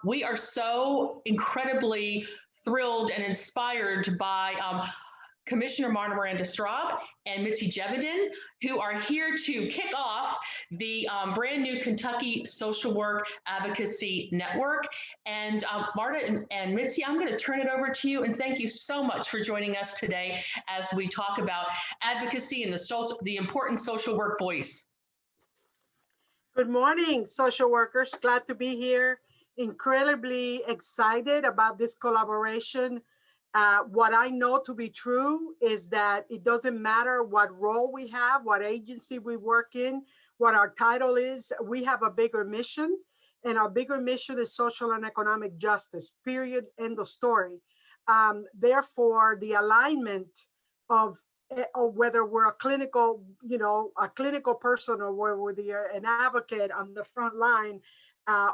We are so incredibly thrilled and inspired by Commissioner Marta Miranda-Straub and Mitzi Jevedin, who are here to kick off the brand new Kentucky Social Work Advocacy Network. And Marta and Mitzi, I'm going to turn it over to you, and thank you so much for joining us today as we talk about advocacy and the important social work voice. Good morning, social workers. Glad to be here. Incredibly excited about this collaboration. What I know to be true is that it doesn't matter what role we have, what agency we work in, what our title is, we have a bigger mission, and our bigger mission is social and economic justice, period, end of story. Therefore, the alignment of whether we're a clinical, a clinical person, or whether we're an advocate on the front line,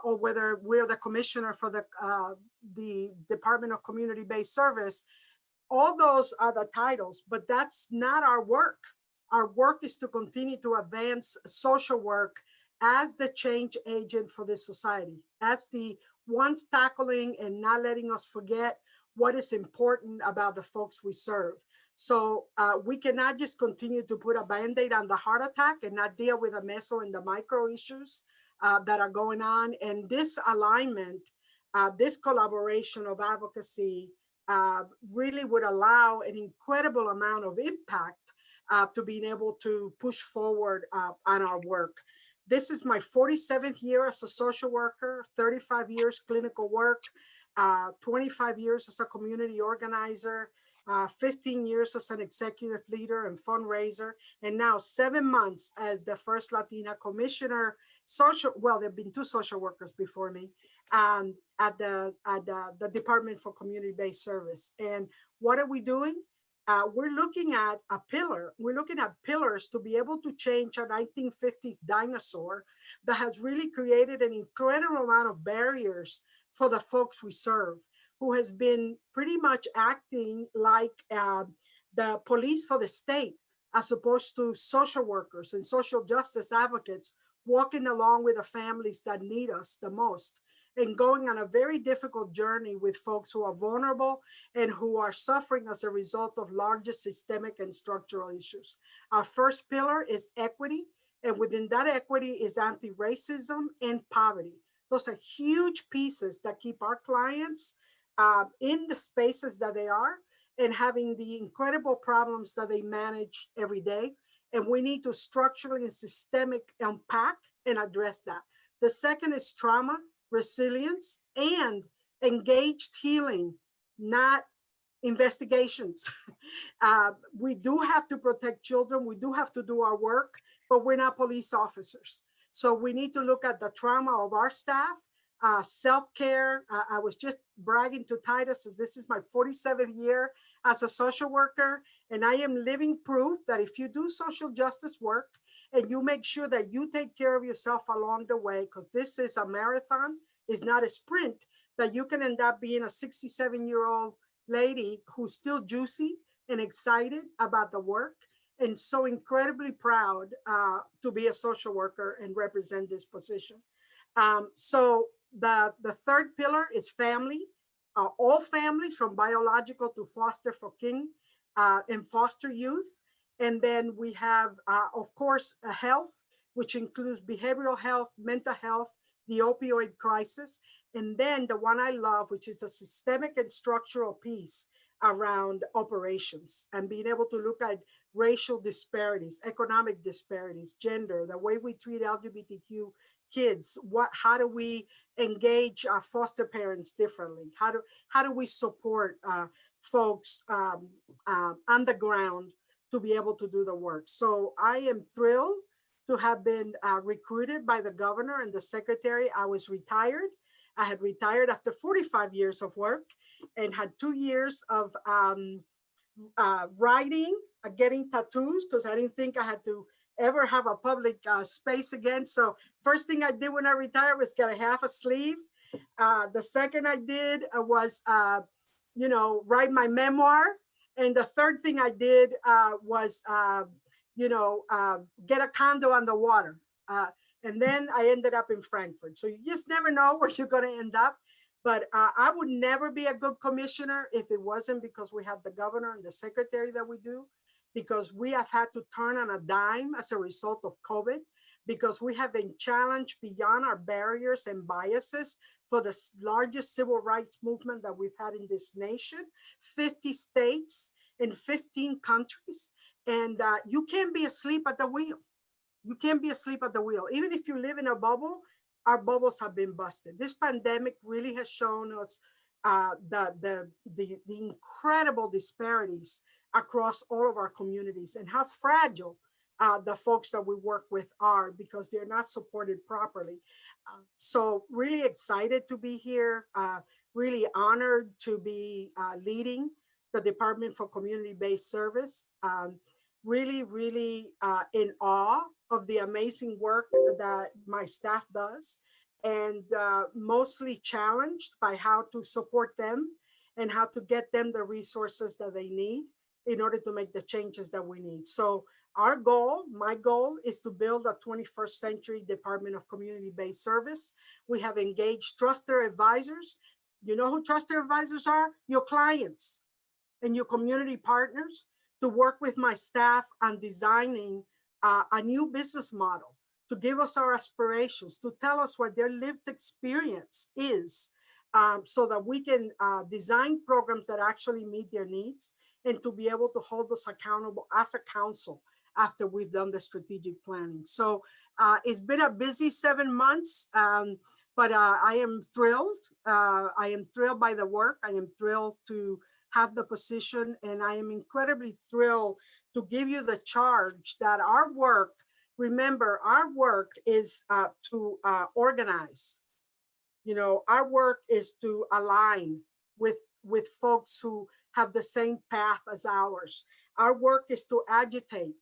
or whether we're the commissioner for the Department of Community-Based Service, all those are the titles, but that's not our work. Our work is to continue to advance social work as the change agent for this society, as the ones tackling and not letting us forget what is important about the folks we serve. So we cannot just continue to put a Band-Aid on the heart attack and not deal with the meso and the micro issues that are going on. And this alignment, this collaboration of advocacy really would allow an incredible amount of impact to being able to push forward on our work. This is my 47th year as a social worker, 35 years clinical work, 25 years as a community organizer, 15 years as an executive leader and fundraiser, and now 7 months as the first Latina commissioner. Well, there have been 2 social workers before me at the Department for Community-Based Service. And what are we doing? We're looking at a pillar. We're looking at pillars to be able to change a 1950s dinosaur that has really created an incredible amount of barriers for the folks we serve, who has been pretty much acting like the police for the state, as opposed to social workers and social justice advocates walking along with the families that need us the most, and going on a very difficult journey with folks who are vulnerable and who are suffering as a result of larger systemic and structural issues. Our first pillar is equity, and within that equity is anti-racism and poverty. Those are huge pieces that keep our clients in the spaces that they are and having the incredible problems that they manage every day. And we need to structurally and systemic unpack and address that. The second is trauma, resilience, and engaged healing, not investigations. We do have to protect children. We do have to do our work, but we're not police officers. So we need to look at the trauma of our staff, self-care. I was just bragging to Titus, as this is my 47th year as a social worker, and I am living proof that if you do social justice work and you make sure that you take care of yourself along the way, because this is a marathon, it's not a sprint, that you can end up being a 67-year-old lady who's still juicy and excited about the work, and so incredibly proud to be a social worker and represent this position. So the third pillar is family, all families from biological to foster for kin and foster youth. And then we have, of course, health, which includes behavioral health, mental health, the opioid crisis. And then the one I love, which is a systemic and structural piece around operations and being able to look at racial disparities, economic disparities, gender, the way we treat LGBTQ kids, how do we engage our foster parents differently? How do we support folks on the ground to be able to do the work? So I am thrilled to have been recruited by the governor and the secretary. I was retired. I had retired after 45 years of work and had 2 years of writing, getting tattoos, because I didn't think I had to ever have a public space again. So first thing I did when I retired was get a half a sleeve. The second I did was, write my memoir. And the third thing I did was, get a condo on the water. And then I ended up in Frankfurt. So you just never know where you're going to end up. But I would never be a good commissioner if it wasn't because we have the governor and the secretary that we do, because we have had to turn on a dime as a result of COVID, because we have been challenged beyond our barriers and biases for the largest civil rights movement that we've had in this nation, 50 states in 15 countries. And you can't be asleep at the wheel. You can't be asleep at the wheel. Even if you live in a bubble, our bubbles have been busted. This pandemic really has shown us the incredible disparities across all of our communities and how fragile the folks that we work with are because they're not supported properly. So really excited to be here, really honored to be leading the Department for Community-Based Service. Really in awe of the amazing work that my staff does, and mostly challenged by how to support them and how to get them the resources that they need in order to make the changes that we need. So our goal, my goal, is to build a 21st century Department of Community-Based Service. We have engaged trusted advisors. You know who trusted advisors are? Your clients and your community partners, to work with my staff on designing a new business model, to give us our aspirations, to tell us what their lived experience is, so that we can design programs that actually meet their needs, and to be able to hold us accountable as a council after we've done the strategic planning. So it's been a busy 7 months, but I am thrilled. I am thrilled by the work. I am thrilled to have the position, and I am incredibly thrilled to give you the charge that our work, remember, our work is to organize. You know, our work is to align with folks who have the same path as ours. Our work is to agitate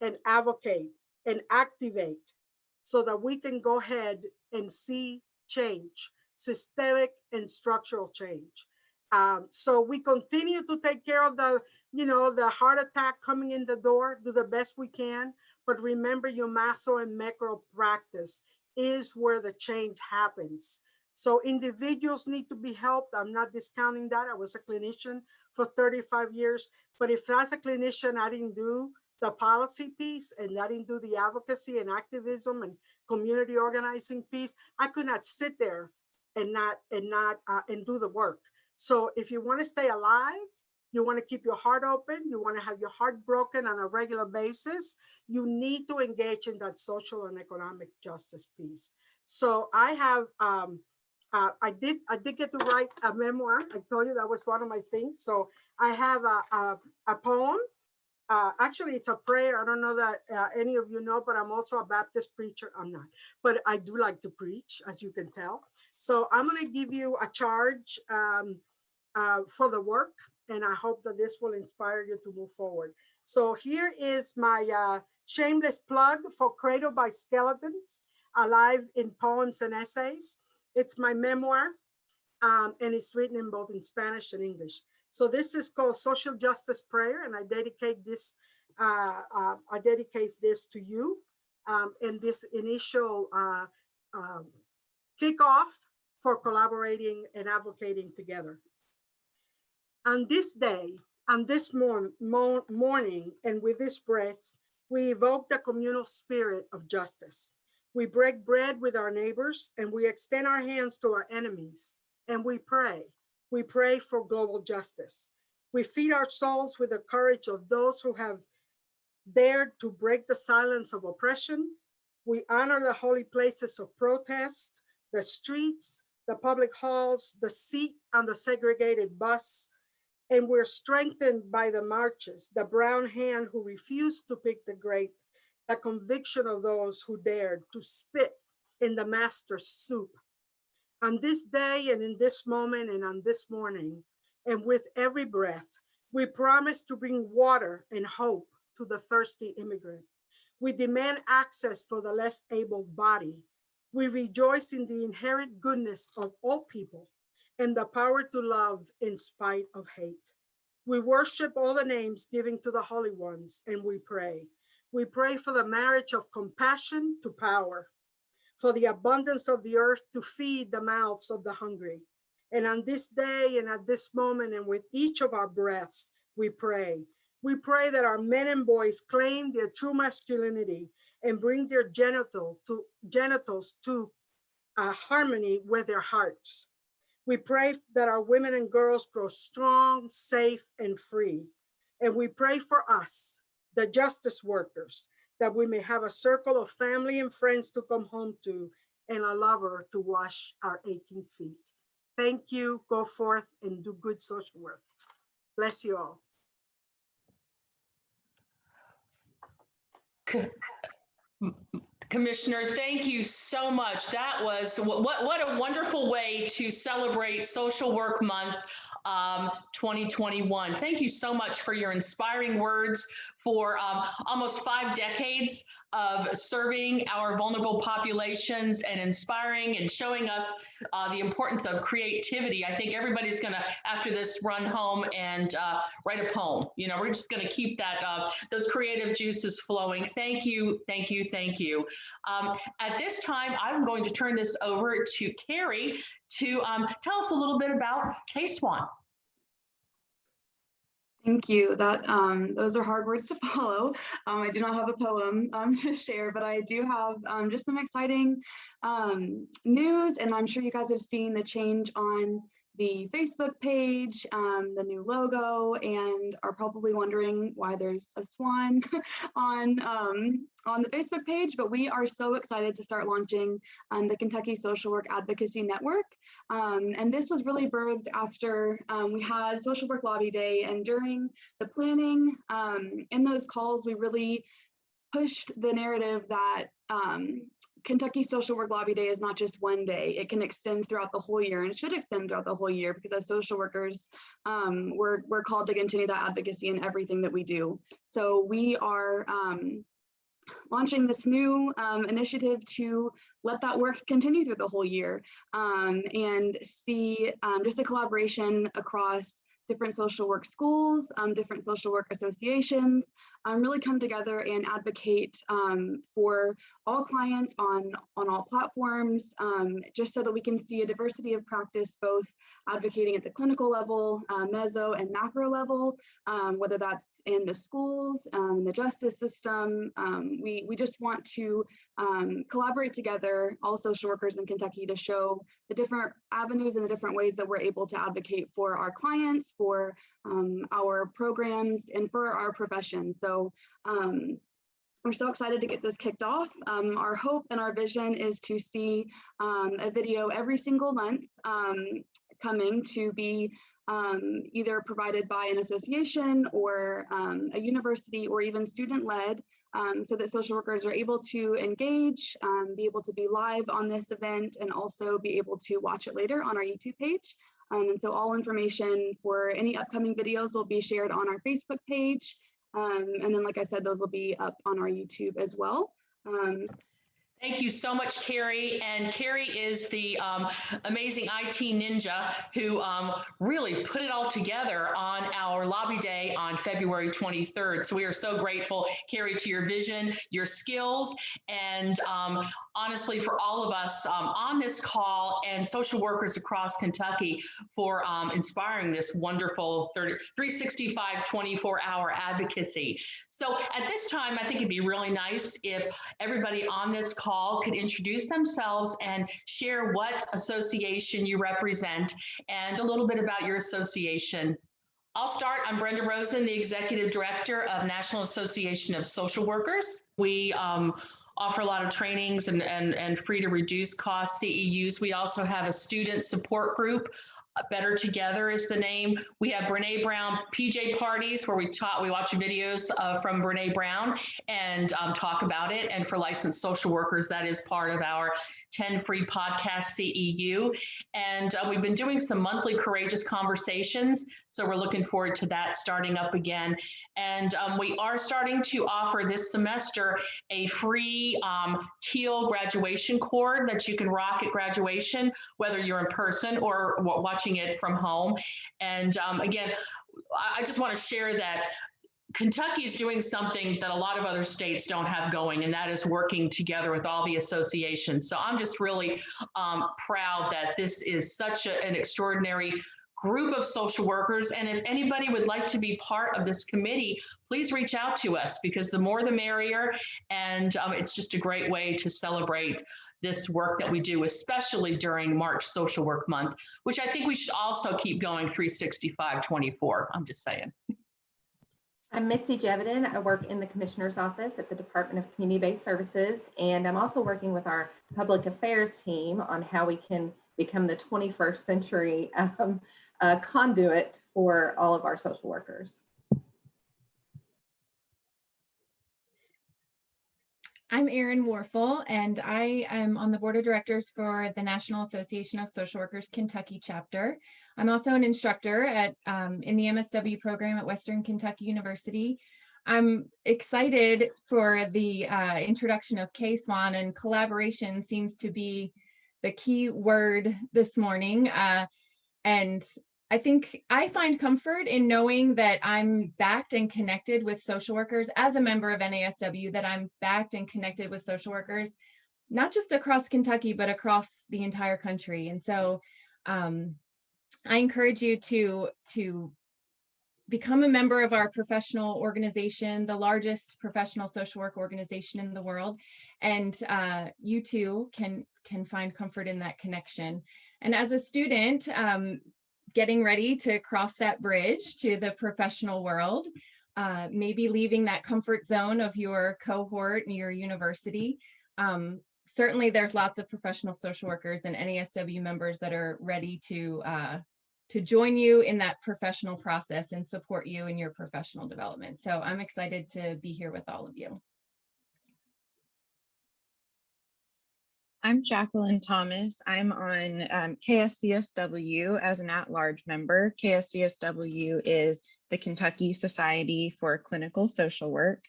and advocate and activate so that we can go ahead and see change, systemic and structural change. So we continue to take care of the heart attack coming in the door, do the best we can. But remember, your meso and macro practice is where the change happens. So individuals need to be helped. I'm not discounting that. I was a clinician for 35 years. But if as a clinician, I didn't do the policy piece and I didn't do the advocacy and activism and community organizing piece, I could not sit there and do the work. So if you want to stay alive, you want to keep your heart open, you want to have your heart broken on a regular basis, you need to engage in that social and economic justice piece. So I have, I did get to write a memoir. I told you that was one of my things. So I have a poem. Actually, it's a prayer. I don't know that any of you know, but I'm also a Baptist preacher. I'm not, but I do like to preach, as you can tell. So I'm going to give you a charge for the work, and I hope that this will inspire you to move forward. So here is my shameless plug for Cradled by Skeletons, Alive in Poems and Essays. It's my memoir, and it's written in both in Spanish and English. So this is called Social Justice Prayer, and I dedicate this to you in this initial kickoff for collaborating and advocating together. On this day, on this morning, and with this breath, we evoke the communal spirit of justice. We break bread with our neighbors, and we extend our hands to our enemies, and we pray. We pray for global justice. We feed our souls with the courage of those who have dared to break the silence of oppression. We honor the holy places of protest, the streets, the public halls, the seat on the segregated bus, and we're strengthened by the marches, the brown hand who refused to pick the grape, the conviction of those who dared to spit in the master's soup. On this day and in this moment and on this morning, and with every breath, we promise to bring water and hope to the thirsty immigrant. We demand access for the less able body. We rejoice in the inherent goodness of all people and the power to love in spite of hate. We worship all the names given to the holy ones, and we pray. We pray for the marriage of compassion to power, for the abundance of the earth to feed the mouths of the hungry, And on this day and at this moment and with each of our breaths, we pray. We pray that our men and boys claim their true masculinity and bring their genitals to harmony with their hearts. We pray that our women and girls grow strong, safe, and free. And we pray for us, the justice workers, that we may have a circle of family and friends to come home to and a lover to wash our aching feet. Thank you. Go forth and do good social work. Bless you all. Commissioner, thank you so much. That was what a wonderful way to celebrate Social Work Month 2021. Thank you so much for your inspiring words, for almost 5 decades of serving our vulnerable populations and inspiring and showing us the importance of creativity. I think everybody's going to, after this, run home and write a poem. You know, we're just going to keep that those creative juices flowing. Thank you, thank you, thank you. At this time, I'm going to turn this over to Carrie to tell us a little bit about KSWAN. Thank you. Those are hard words to follow. I do not have a poem to share, but I do have just some exciting news, and I'm sure you guys have seen the change on the Facebook page, the new logo, and are probably wondering why there's a swan on the Facebook page. But we are so excited to start launching the Kentucky Social Work Advocacy Network. And this was really birthed after we had Social Work Lobby Day, and during the planning in those calls, we really pushed the narrative that Kentucky Social Work Lobby Day is not just one day. It can extend throughout the whole year, and it should extend throughout the whole year, because as social workers, we're called to continue that advocacy in everything that we do. So we are launching this new initiative to let that work continue through the whole year, and see just a collaboration across different social work schools, different social work associations, really come together and advocate for all clients on all platforms, just so that we can see a diversity of practice, both advocating at the clinical level, meso and macro level, whether that's in the schools, the justice system. We just want to collaborate together, all social workers in Kentucky, to show the different avenues and the different ways that we're able to advocate for our clients, for our programs, and for our profession. So we're so excited to get this kicked off. Our hope and our vision is to see a video every single month coming to be either provided by an association or a university, or even student-led, so that social workers are able to engage, be able to be live on this event, and also be able to watch it later on our YouTube page. And so all information for any upcoming videos will be shared on our Facebook page. And then, like I said, those will be up on our YouTube as well. Thank you so much, Carrie. And Carrie is the amazing IT ninja who really put it all together on our lobby day on February 23rd. So we are so grateful, Carrie, to your vision, your skills, and honestly, for all of us on this call and social workers across Kentucky for inspiring this wonderful 365, 24-hour advocacy. So at this time, I think it'd be really nice if everybody on this call could introduce themselves and share what association you represent and a little bit about your association. I'll start. I'm Brenda Rosen, the Executive Director of National Association of Social Workers. We offer a lot of trainings and free to reduce cost CEUs. We also have a student support group. Better Together is the name. We have Brene Brown PJ parties where we watch videos from Brene Brown and talk about it. And for licensed social workers, that is part of our 10 free podcast CEU. And we've been doing some monthly courageous conversations. So we're looking forward to that starting up again. And we are starting to offer this semester a free teal graduation cord that you can rock at graduation, whether you're in person or watching it from home. And again, I just want to share that Kentucky is doing something that a lot of other states don't have going, and that is working together with all the associations. So I'm just really proud that this is such an extraordinary group of social workers. And if anybody would like to be part of this committee, please reach out to us, because the more the merrier. And it's just a great way to celebrate this work that we do, especially during March Social Work Month, which I think we should also keep going 365/24. I'm just saying. I'm Mitzi Jevedin. I work in the Commissioner's Office at the Department of Community-Based Services, and I'm also working with our Public Affairs team on how we can become the 21st century conduit for all of our social workers. I'm Erin Warfel, and I am on the board of directors for the National Association of Social Workers Kentucky chapter. I'm also an instructor at in the MSW program at Western Kentucky University. I'm excited for the introduction of KSWAN, and collaboration seems to be the key word this morning. And I think I find comfort in knowing that I'm backed and connected with social workers as a member of NASW, that I'm backed and connected with social workers, not just across Kentucky, but across the entire country. And so I encourage you to become a member of our professional organization, the largest professional social work organization in the world. And you too can find comfort in that connection. And as a student, getting ready to cross that bridge to the professional world, maybe leaving that comfort zone of your cohort and your university. Certainly there's lots of professional social workers and NASW members that are ready to join you in that professional process and support you in your professional development. So I'm excited to be here with all of you. I'm Jacqueline Thomas. I'm on KSCSW as an at-large member. KSCSW is the Kentucky Society for Clinical Social Work.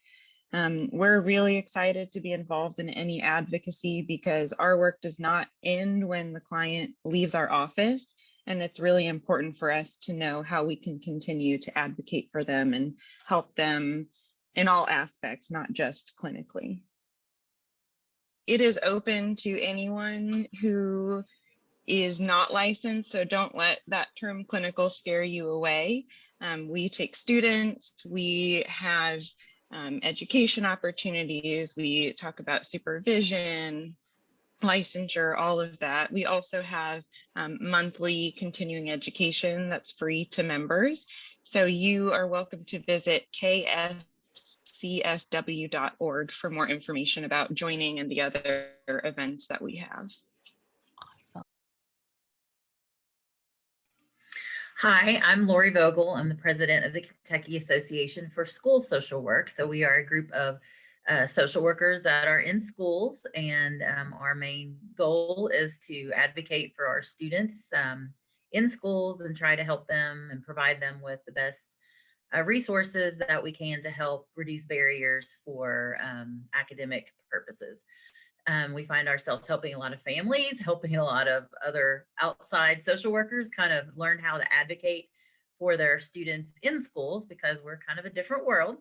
We're really excited to be involved in any advocacy because our work does not end when the client leaves our office. And it's really important for us to know how we can continue to advocate for them and help them in all aspects, not just clinically. It is open to anyone who is not licensed, so don't let that term clinical scare you away. We take students, we have education opportunities, we talk about supervision, licensure, all of that. We also have monthly continuing education that's free to members. So you are welcome to visit KSCSW.org for more information about joining and the other events that we have. Awesome. Hi, I'm Lori Vogel. I'm the president of the Kentucky Association for School Social Work. So we are a group of social workers that are in schools, and our main goal is to advocate for our students in schools and try to help them and provide them with the best resources that we can to help reduce barriers for academic purposes. We find ourselves helping a lot of families, helping a lot of other outside social workers kind of learn how to advocate for their students in schools, because we're kind of a different world.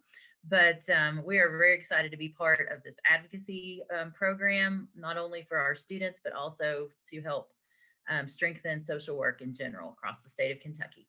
But we are very excited to be part of this advocacy program, not only for our students, but also to help strengthen social work in general across the state of Kentucky.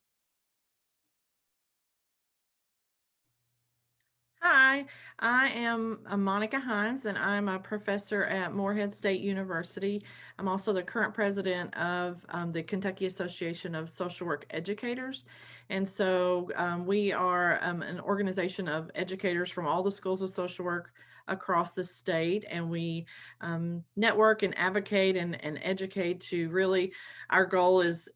Hi, I am Monica Hines, and I'm a professor at Morehead State University. I'm also the current president of the Kentucky Association of Social Work Educators. And so we are an organization of educators from all the schools of social work across the state, and we network and advocate and educate to really, our goal is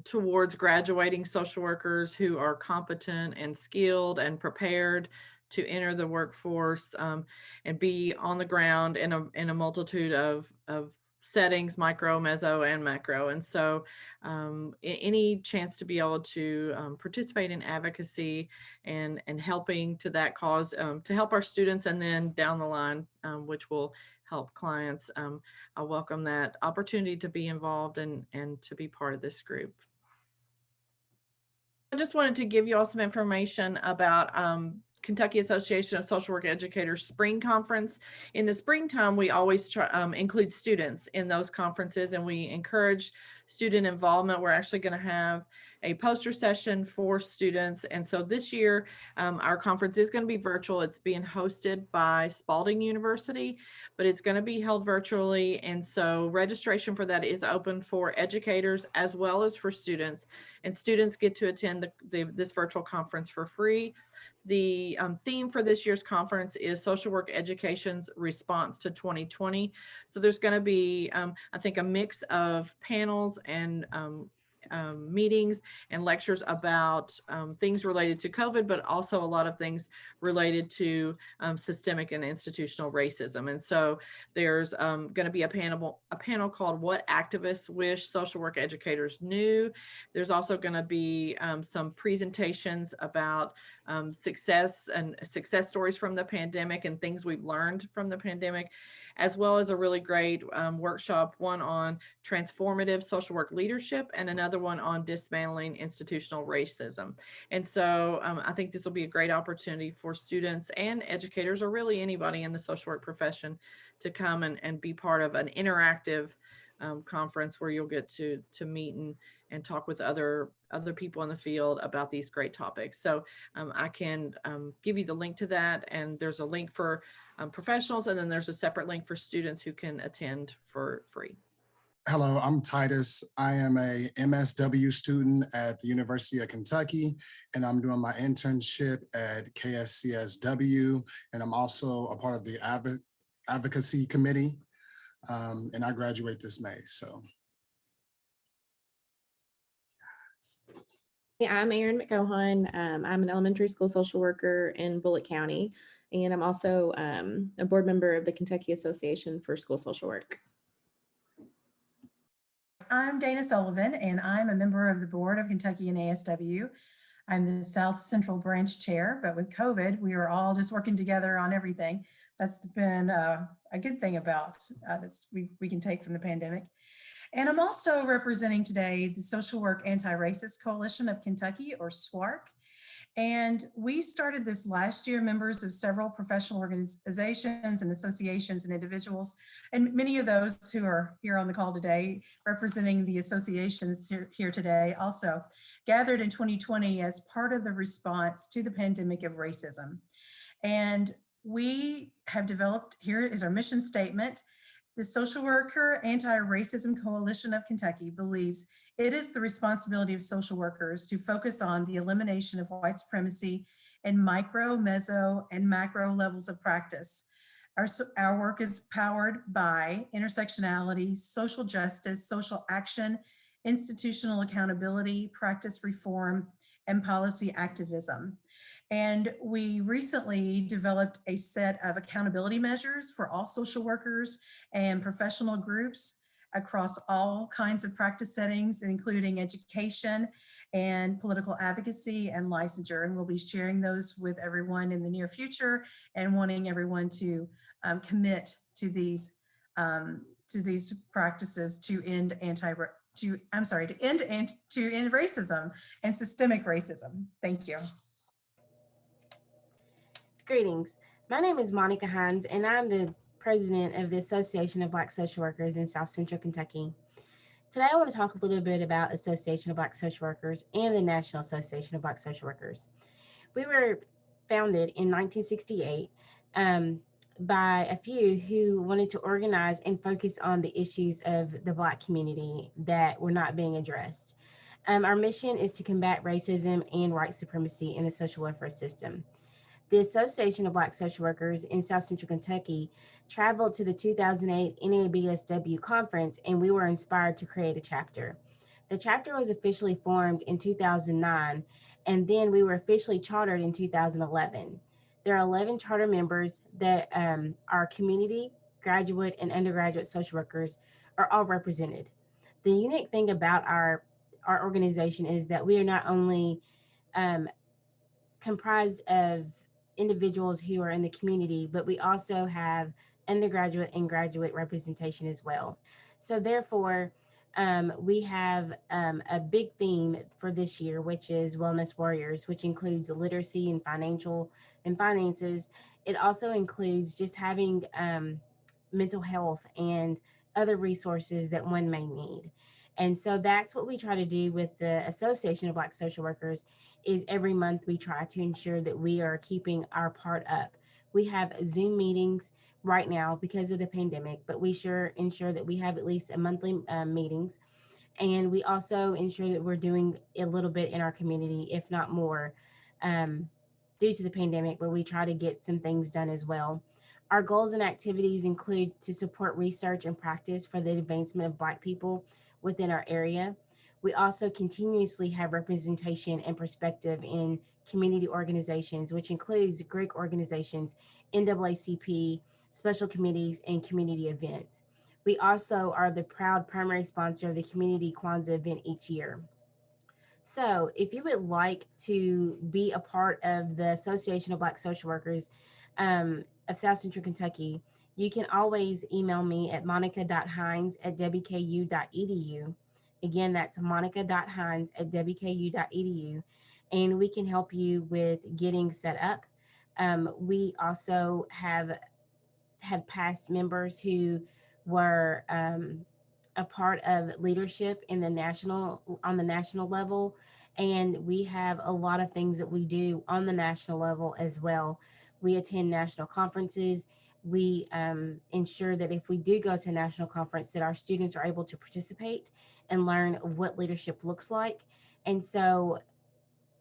towards graduating social workers who are competent and skilled and prepared to enter the workforce and be on the ground in a multitude of settings, micro, meso, and macro. And so any chance to be able to participate in advocacy and helping to that cause to help our students, and then down the line, which will help clients, I welcome that opportunity to be involved and to be part of this group. I just wanted to give you all some information about Kentucky Association of Social Work Educators Spring Conference. In the springtime, we always try, include students in those conferences, and we encourage student involvement. We're actually going to have a poster session for students. And so this year, our conference is going to be virtual. It's being hosted by Spalding University, but it's going to be held virtually. And so registration for that is open for educators as well as for students. And students get to attend this virtual conference for free. The theme for this year's conference is Social Work Education's Response to 2020. So there's going to be, I think, a mix of panels and meetings and lectures about things related to COVID, but also a lot of things related to systemic and institutional racism. And so there's going to be a panel called What Activists Wish Social Work Educators Knew. There's also going to be some presentations about success stories from the pandemic and things we've learned from the pandemic, as well as a really great workshop, one on transformative social work leadership and another one on dismantling institutional racism. And so I think this will be a great opportunity for students and educators, or really anybody in the social work profession, to come and be part of an interactive conference where you'll get to meet and talk with other people in the field about these great topics. So I can give you the link to that, and there's a link for professionals, and then there's a separate link for students who can attend for free. Hello, I'm Titus. I am a MSW student at the University of Kentucky, and I'm doing my internship at KSWAN, and I'm also a part of the advocacy committee, and I graduate this May, so. I'm Erin McGohan. I'm an elementary school social worker in Bullitt County, and I'm also a board member of the Kentucky Association for School Social Work. I'm Dana Sullivan, and I'm a member of the board of Kentucky and ASW. I'm the South Central Branch Chair, but with COVID, we are all just working together on everything. That's been a good thing about that we can take from the pandemic. And I'm also representing today the Social Work Anti-Racist Coalition of Kentucky, or SWARC. And we started this last year, members of several professional organizations and associations and individuals, and many of those who are here on the call today, representing the associations here today, also gathered in 2020 as part of the response to the pandemic of racism. And we have developed, here is our mission statement. The Social Worker Anti-Racism Coalition of Kentucky believes it is the responsibility of social workers to focus on the elimination of white supremacy in micro, meso, and macro levels of practice. Our work is powered by intersectionality, social justice, social action, institutional accountability, practice reform, and policy activism. And we recently developed a set of accountability measures for all social workers and professional groups across all kinds of practice settings, including education and political advocacy and licensure. And we'll be sharing those with everyone in the near future and wanting everyone to commit to these practices to end racism and systemic racism. Thank you. Greetings. My name is Monica Hines, and I'm the president of the Association of Black Social Workers in South Central Kentucky. Today, I want to talk a little bit about Association of Black Social Workers and the National Association of Black Social Workers. We were founded in 1968 by a few who wanted to organize and focus on the issues of the Black community that were not being addressed. Our mission is to combat racism and white supremacy in the social welfare system. The Association of Black Social Workers in South Central Kentucky traveled to the 2008 NABSW conference, and we were inspired to create a chapter. The chapter was officially formed in 2009, and then we were officially chartered in 2011. There are 11 charter members that are community, graduate, and undergraduate social workers are all represented. The unique thing about our organization is that we are not only comprised of individuals who are in the community, but we also have undergraduate and graduate representation as well. So therefore, We have a big theme for this year, which is Wellness Warriors, which includes literacy and finances. It also includes just having mental health and other resources that one may need. And so that's what we try to do with the Association of Black Social Workers is every month we try to ensure that we are keeping our part up. We have Zoom meetings right now because of the pandemic, but we sure ensure that we have at least a monthly meetings. And we also ensure that we're doing a little bit in our community, if not more, due to the pandemic, but we try to get some things done as well. Our goals and activities include to support research and practice for the advancement of Black people within our area. We also continuously have representation and perspective in community organizations, which includes Greek organizations, NAACP, special committees, and community events. We also are the proud primary sponsor of the Community Kwanzaa event each year. So if you would like to be a part of the Association of Black Social Workers of South Central Kentucky, you can always email me at monica.hines@wku.edu. Again, that's monica.hines@wku.edu, and we can help you with getting set up. We also have had past members who were a part of leadership on the national level, and we have a lot of things that we do on the national level as well. We attend national conferences. We ensure that if we do go to a national conference, that our students are able to participate and learn what leadership looks like. And so,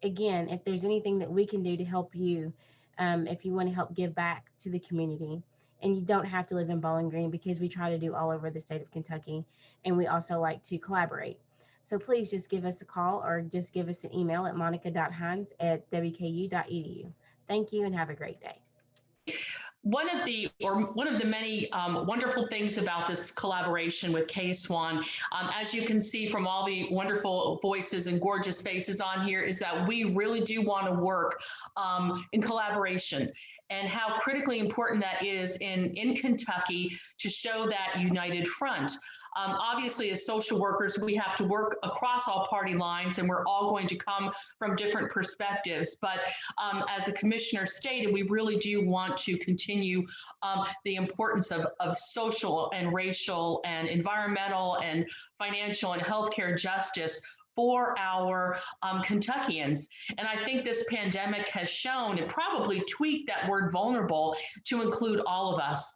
again, if there's anything that we can do to help you, if you want to help give back to the community, and you don't have to live in Bowling Green, because we try to do all over the state of Kentucky, and we also like to collaborate. So please just give us a call or just give us an email at monica.hines@wku.edu. Thank you and have a great day. One of the many wonderful things about this collaboration with KSWAN, as you can see from all the wonderful voices and gorgeous faces on here, is that we really do want to work in collaboration, and how critically important that is in Kentucky to show that united front. Obviously, as social workers, we have to work across all party lines, and we're all going to come from different perspectives. But as the commissioner stated, we really do want to continue the importance of social and racial and environmental and financial and healthcare justice for our Kentuckians. And I think this pandemic has shown and probably tweaked that word vulnerable to include all of us.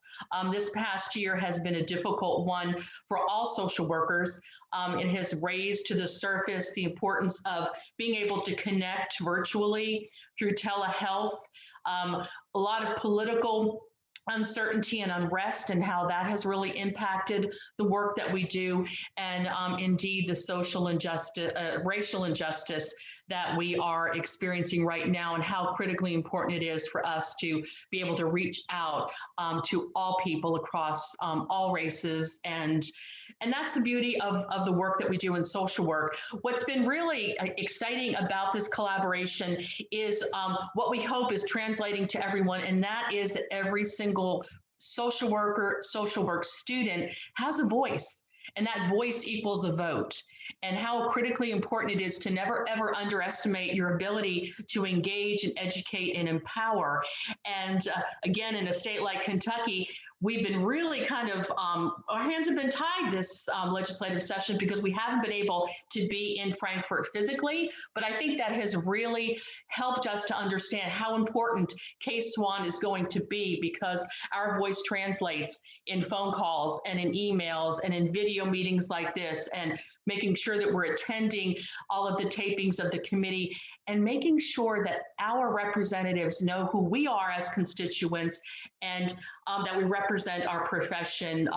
This past year has been a difficult one for all social workers. It has raised to the surface the importance of being able to connect virtually through telehealth, a lot of political uncertainty and unrest, and how that has really impacted the work that we do, and indeed the social injustice, racial injustice that we are experiencing right now, and how critically important it is for us to be able to reach out to all people across all races. And that's the beauty of the work that we do in social work. What's been really exciting about this collaboration is what we hope is translating to everyone, and that is that every single social worker, social work student has a voice, and that voice equals a vote. And how critically important it is to never, ever underestimate your ability to engage and educate and empower. And again, in a state like Kentucky, we've been really kind of, our hands have been tied this legislative session because we haven't been able to be in Frankfort physically. But I think that has really helped us to understand how important KSWAN is going to be, because our voice translates in phone calls and in emails and in video meetings like this, and making sure that we're attending all of the tapings of the committee, and making sure that our representatives know who we are as constituents, and that we represent our profession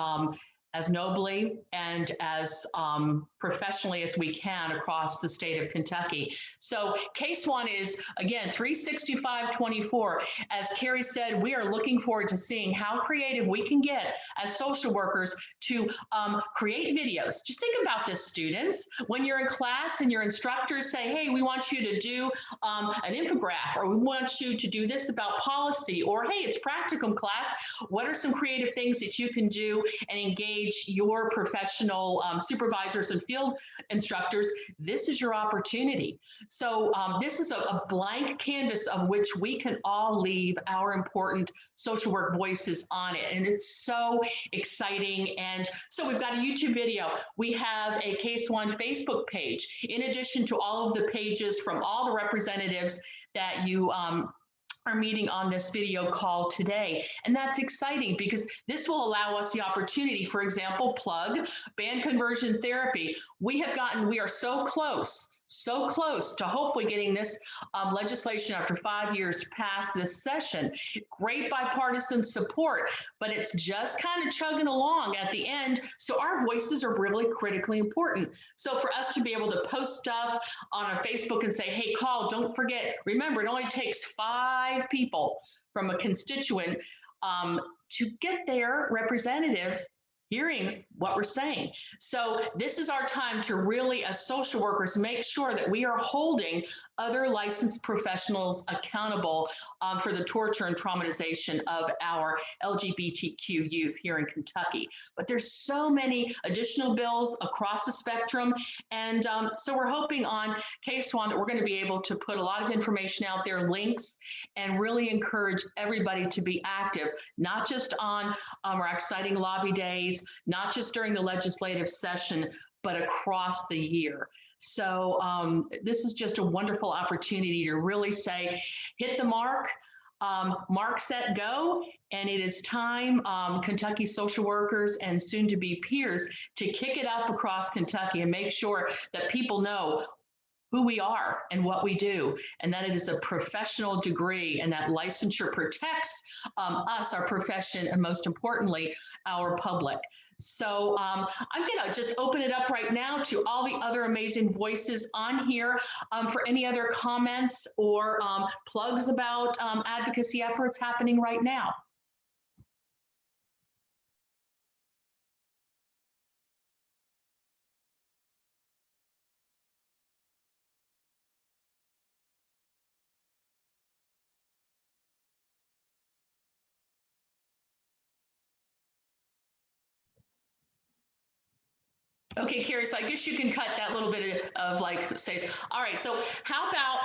as nobly and as professionally as we can across the state of Kentucky. So KSWAN is, again, 365-24. As Carrie said, we are looking forward to seeing how creative we can get as social workers to create videos. Just think about this, students. When you're in class and your instructors say, hey, we want you to do an infographic, or we want you to do this about policy, or hey, it's practicum class. What are some creative things that you can do and engage engage your professional supervisors and field instructors, this is your opportunity. So this is a blank canvas of which we can all leave our important social work voices on it. And it's so exciting. And so we've got a YouTube video. We have a KSWAN Facebook page, in addition to all of the pages from all the representatives that you are meeting on this video call today. And that's exciting because this will allow us the opportunity, for example, plug band conversion therapy. We are so close to hopefully getting this legislation after 5 years past this session. Great bipartisan support, but it's just kind of chugging along at the end. So our voices are really critically important. So for us to be able to post stuff on our Facebook and say, hey, call, don't forget, remember, it only takes 5 people from a constituent to get their representative hearing what we're saying. So this is our time to really, as social workers, make sure that we are holding other licensed professionals accountable for the torture and traumatization of our LGBTQ youth here in Kentucky. But there's so many additional bills across the spectrum. And so we're hoping on KSWAN that we're going to be able to put a lot of information out there, links, and really encourage everybody to be active, not just on our exciting lobby days, not just during the legislative session, but across the year. So this is just a wonderful opportunity to really say, hit the mark, mark, set, go. And it is time, Kentucky social workers and soon to be peers, to kick it up across Kentucky and make sure that people know who we are and what we do, and that it is a professional degree, and that licensure protects us, our profession, and most importantly, our public. So I'm going to just open it up right now to all the other amazing voices on here for any other comments or plugs about advocacy efforts happening right now. Okay, Carrie, so I guess you can cut that little bit of like say, all right, so how about,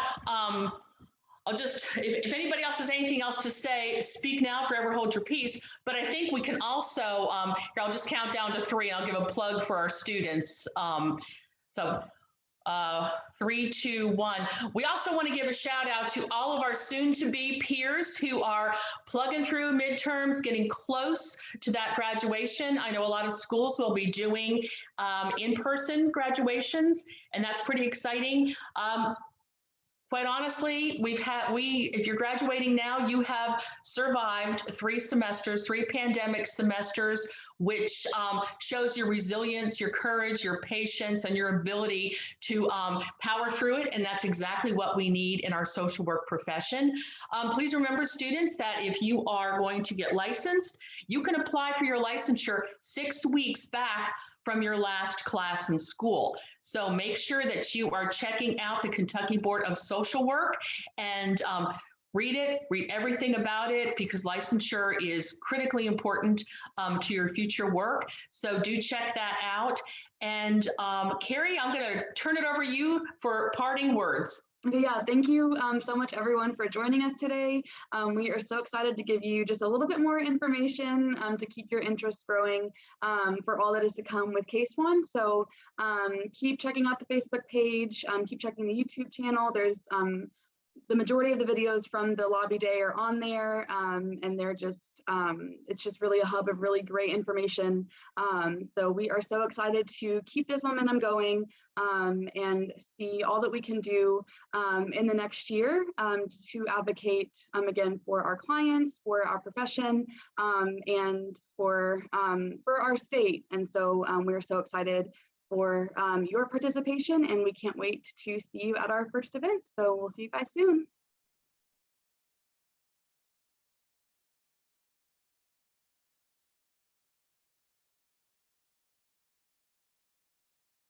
I'll just, if anybody else has anything else to say, speak now, forever hold your peace. But I think we can also, here, I'll just count down to 3 and I'll give a plug for our students. 3, 2, 1. We also want to give a shout out to all of our soon-to-be peers who are plugging through midterms, getting close to that graduation. I know a lot of schools will be doing in-person graduations, and that's pretty exciting. Quite honestly, if you're graduating now, you have survived 3 semesters, 3 pandemic semesters, which shows your resilience, your courage, your patience, and your ability to power through it. And that's exactly what we need in our social work profession. Please remember, students, that if you are going to get licensed, you can apply for your licensure 6 weeks back from your last class in school. So make sure that you are checking out the Kentucky Board of Social Work and read everything about it, because licensure is critically important to your future work. So do check that out. And Carrie, I'm going to turn it over to you for parting words. Yeah, thank you so much, everyone, for joining us today. We are so excited to give you just a little bit more information to keep your interest growing for all that is to come with KSWAN. So keep checking out the Facebook page, keep checking the YouTube channel. There's the majority of the videos from the lobby day are on there, and they're just, it's just really a hub of really great information. So we are so excited to keep this momentum going and see all that we can do in the next year to advocate, again, for our clients, for our profession, and for our state. And so we're so excited for your participation, and we can't wait to see you at our first event. So we'll see you guys soon.